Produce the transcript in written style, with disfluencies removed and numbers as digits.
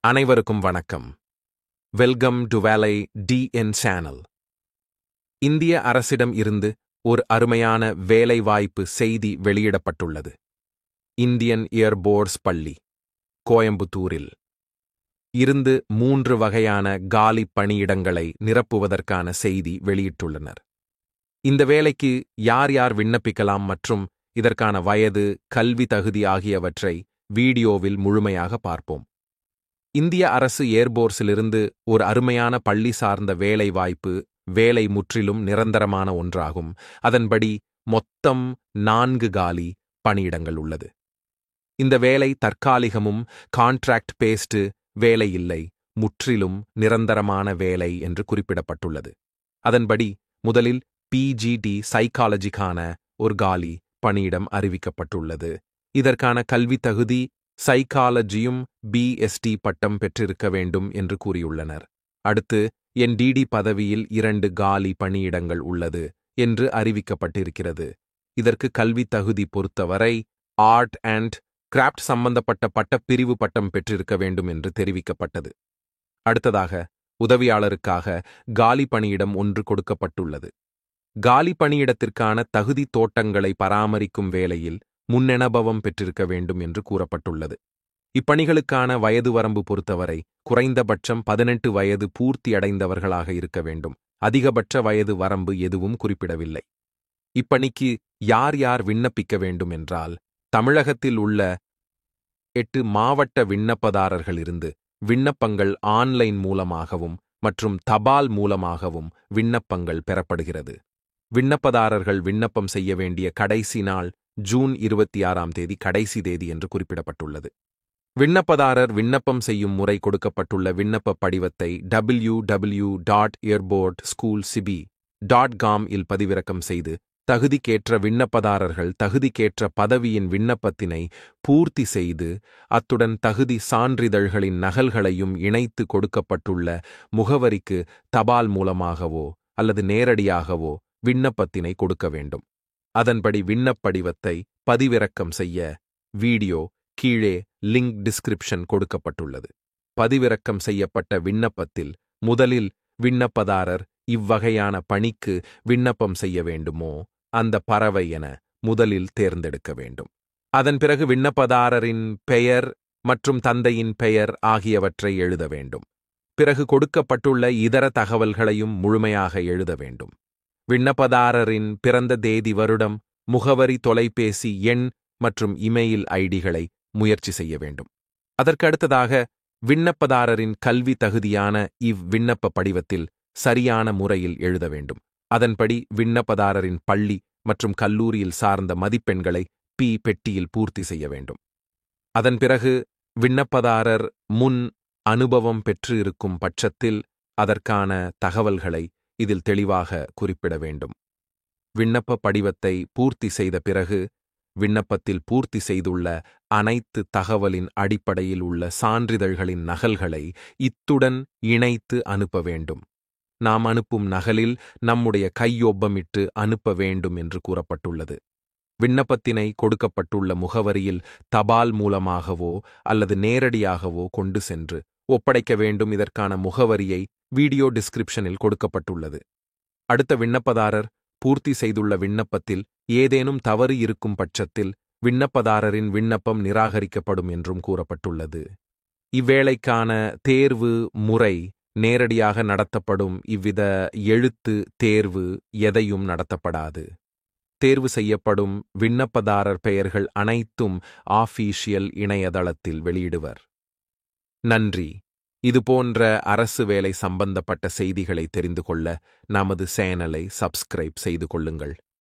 அனைவருக்கும் வணக்கம். Welcome to வேலை டிஎன் சேனல். இந்திய அரசிடம் இருந்து ஒரு அருமையான வேலைவாய்ப்பு செய்தி வெளியிடப்பட்டுள்ளது. இந்தியன் ஏர்போர்ஸ் பள்ளி, கோயம்புத்தூரில் இருந்து 3 வகையான காலி பணியிடங்களை நிரப்புவதற்கான செய்தி வெளியிட்டுள்ளனர். இந்த வேலைக்கு யார் யார் விண்ணப்பிக்கலாம் மற்றும் இதற்கான வயது, கல்வி தகுதி ஆகியவற்றை வீடியோவில் முழுமையாக பார்ப்போம். இந்திய அரசு ஏர்போர்ஸிலிருந்து ஒரு அருமையான பள்ளி சார்ந்த வேலை முற்றிலும் நிரந்தரமான ஒன்றாகும். அதன்படி மொத்தம் 4 காலி பணியிடங்கள் உள்ளது. இந்த வேலை தற்காலிகமும் கான்ட்ராக்ட் பேஸ்டு வேலை இல்லை, முற்றிலும் நிரந்தரமான வேலை என்று குறிப்பிடப்பட்டுள்ளது. அதன்படி முதலில் பிஜிடி சைக்காலஜிக்கான ஒரு காலி பணியிடம் அறிவிக்கப்பட்டுள்ளது. இதற்கான கல்வி தகுதி சைக்காலஜியும் பிஎஸ்டி பட்டம் பெற்றிருக்க வேண்டும் என்று கூறியுள்ளனர். அடுத்து என்டிடி பதவியில் 2 காலி பணியிடங்கள் உள்ளது என்று அறிவிக்கப்பட்டிருக்கிறது. இதற்கு கல்வி தகுதி பொறுத்தவரை ஆர்ட் அண்ட் கிராஃப்ட் சம்பந்தப்பட்ட பட்டப்பிரிவு பட்டம் பெற்றிருக்க வேண்டும் என்று தெரிவிக்கப்பட்டது. அடுத்ததாக உதவியாளருக்காக காலி பணியிடம் 1 கொடுக்கப்பட்டுள்ளது. காலி பணியிடத்திற்கான தகுதி தோட்டங்களை பராமரிக்கும் வேலையில் முன்னெனபவம் பெற்றிருக்க வேண்டும் என்று கூறப்பட்டுள்ளது. இப்பணிகளுக்கான வயது வரம்பு பொறுத்தவரை குறைந்தபட்சம் 18 வயது பூர்த்தி அடைந்தவர்களாக இருக்க வேண்டும். அதிகபட்ச வயது வரம்பு எதுவும் குறிப்பிடவில்லை. இப்பணிக்கு யார் யார் விண்ணப்பிக்க வேண்டும் என்றால், தமிழகத்தில் உள்ள 8 மாவட்ட விண்ணப்பதாரர்களிருந்து விண்ணப்பங்கள் ஆன்லைன் மூலமாகவும் மற்றும் தபால் மூலமாகவும் விண்ணப்பங்கள் பெறப்படுகிறது. விண்ணப்பதாரர்கள் விண்ணப்பம் செய்ய வேண்டிய கடைசி நாள் ஜூன் 26ஆம் தேதி கடைசி தேதி என்று குறிப்பிடப்பட்டுள்ளது. விண்ணப்பதாரர் விண்ணப்பம் செய்யும் முறை கொடுக்கப்பட்டுள்ள விண்ணப்ப படிவத்தை www.airboardschoolcb.com இல் பதிவிறக்கம் செய்து தகுதிக்கேற்ற விண்ணப்பதாரர்கள் தகுதிக்கேற்ற பதவியின் விண்ணப்பத்தினை பூர்த்தி செய்து அத்துடன் தகுதி சான்றிதழ்களின் நகல்களையும் இணைத்து கொடுக்கப்பட்டுள்ள முகவரிக்கு தபால் மூலமாகவோ அல்லது நேரடியாகவோ விண்ணப்பத்தினை கொடுக்க வேண்டும். அதன்படி விண்ணப்படிவத்தை பதிவிறக்கம் செய்ய வீடியோ கீழே லிங்க் டிஸ்கிரிப்ஷன் கொடுக்கப்பட்டுள்ளது. பதிவிறக்கம் செய்யப்பட்ட விண்ணப்பத்தில் முதலில் விண்ணப்பதாரர் இவ்வகையான பணிக்கு விண்ணப்பம் செய்ய வேண்டுமோ அந்த பறவை என முதலில் தேர்ந்தெடுக்க வேண்டும். அதன் பிறகு விண்ணப்பதாரரின் பெயர் மற்றும் தந்தையின் பெயர் ஆகியவற்றை எழுத வேண்டும். பிறகு கொடுக்கப்பட்டுள்ள இதர தகவல்களையும் முழுமையாக எழுத வேண்டும். விண்ணப்பதாரரின் பிறந்த தேதி, வருடம், முகவரி, தொலைபேசி எண் மற்றும் இமெயில் ஐடிகளை முயற்சி செய்ய வேண்டும். அதற்கு அடுத்ததாக விண்ணப்பதாரரின் கல்வி தகுதியான இவ்விண்ணப்ப படிவத்தில் சரியான முறையில் எழுத வேண்டும். அதன்படி விண்ணப்பதாரரின் பள்ளி மற்றும் கல்லூரியில் சார்ந்த மதிப்பெண்களை பெட்டியில் பூர்த்தி செய்ய வேண்டும். அதன் பிறகு விண்ணப்பதாரர் முன் அனுபவம் பெற்று இருக்கும் பட்சத்தில் அதற்கான தகவல்களை இதில் தெளிவாக குறிப்பிட வேண்டும். விண்ணப்ப படிவத்தை பூர்த்தி செய்த பிறகு விண்ணப்பத்தில் பூர்த்தி செய்துள்ள அனைத்து தகவலின் அடிப்படையில் உள்ள சான்றிதழ்களின் நகல்களை இத்துடன் இணைத்து அனுப்ப வேண்டும். நாம் அனுப்பும் நகலில் நம்முடைய கையொப்பமிட்டு அனுப்ப வேண்டும் என்று கூறப்பட்டுள்ளது. விண்ணப்பத்தினை கொடுக்கப்பட்டுள்ள முகவரியில் தபால் மூலமாகவோ அல்லது நேரடியாகவோ கொண்டு சென்று ஒப்படைக்க வேண்டும். இதற்கான முகவரியை வீடியோ டிஸ்கிரிப்ஷனில் கொடுக்கப்பட்டுள்ளது. அடுத்த விண்ணப்பதாரர் பூர்த்தி செய்துள்ள விண்ணப்பத்தில் ஏதேனும் தவறு இருக்கும் பட்சத்தில் விண்ணப்பதாரரின் விண்ணப்பம் நிராகரிக்கப்படும் என்றும் கூறப்பட்டுள்ளது. இவ்வேளைக்கான தேர்வு முறை நேரடியாக நடத்தப்படும். இவ்வித எழுத்து தேர்வு எதையும் நடத்தப்படாது. தேர்வு செய்யப்படும் விண்ணப்பதாரர் பெயர்கள் அனைத்தும் ஆஃபீஷியல் இணையதளத்தில் வெளியிடுவர். நன்றி. இதுபோன்ற அரசு வேலை சம்பந்தப்பட்ட செய்திகளை தெரிந்து கொள்ள நமது சேனலை சப்ஸ்கிரைப் செய்து கொள்ளுங்கள்.